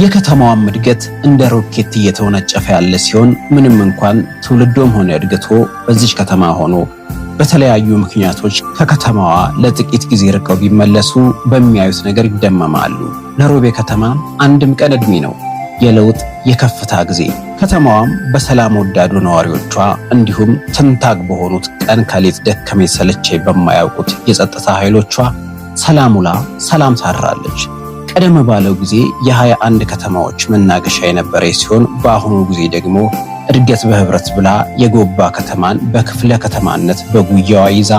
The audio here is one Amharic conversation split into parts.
የከተማዋም እድገት እንደ ሮኬት እየተወነጨፈ ያለ ሲሆን ምንም እንኳን ትውልዶም ሆነ እድገቶ በዚች ከተማ ሆኖ በተለያዩ ምክንያቶች ከከተማዋ ለጥቂት ጊዜ ርቀው ቢመለሱ በሚያዩት ነገር ይደመማሉ። ለሮቤ ከተማ አንድም ቀን እድሜ ነው የለውጥ የከፍታ ጊዜ። ከተማዋም በሰላም ወዳዱ ነዋሪዎቿ እንዲሁም ትንታግ በሆኑት ቀን ከሌት ደከመኝ ሰለቸኝ በማያውቁት የጸጥታ ኃይሎቿ ሰላም ውላ ሰላም ታድራለች። ቀደም ባለው ጊዜ የ21 ከተማዎች መናገሻ የነበረች ሲሆን በአሁኑ ጊዜ ደግሞ እድገት በህብረት ብላ የጎባ ከተማን በክፍለ ከተማነት በጉያዋ ይዛ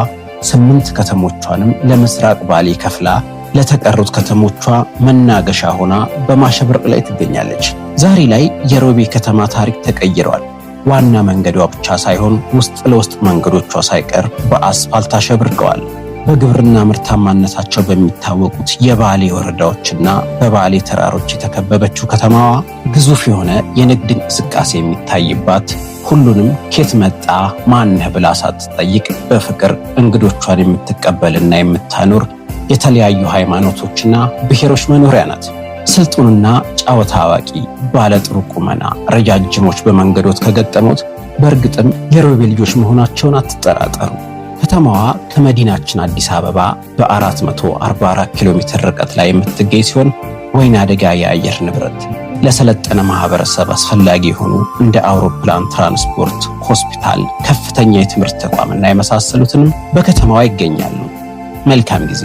8 ከተሞቿንም ለምስራቅ ባሌ ከፍላ ለተቀሩት ከተሞቿ መናገሻ ሆና በማሸብረቅ ላይ ትገኛለች። ዛሬ ላይ የሮቤ ከተማ ታሪክ ተቀይሯል። ዋና መንገዷ ብቻ ሳይሆን ውስጥ ለውስጥ መንገዶቿ ሳይቀር በአስፋልት አሸብርቀዋል። በግብርና ምርታማነታቸው በሚታወቁት የባሌ ወረዳዎችና በባሌ ተራሮች የተከበበችው ከተማዋ ግዙፍ የሆነ የንግድ እንቅስቃሴ የሚታይባት፣ ሁሉንም ኬት መጣ ማነህ ብላ ሳትጠይቅ በፍቅር እንግዶቿን የምትቀበልና የምታኖር የተለያዩ ሃይማኖቶችና ብሔሮች መኖሪያ ናት። ስልጡንና ጨዋታ አዋቂ ባለጥሩ ቁመና ረጃጅሞች በመንገዶት ከገጠሙት በእርግጥም የሮቤ ልጆች መሆናቸውን አትጠራጠሩ። ከተማዋ ከመዲናችን አዲስ አበባ በ444 ኪሎ ሜትር ርቀት ላይ የምትገኝ ሲሆን ወይና ደጋ የአየር ንብረት ለሰለጠነ ማህበረሰብ አስፈላጊ የሆኑ እንደ አውሮፕላን ትራንስፖርት፣ ሆስፒታል፣ ከፍተኛ የትምህርት ተቋምና የመሳሰሉትንም በከተማዋ ይገኛሉ። መልካም ጊዜ።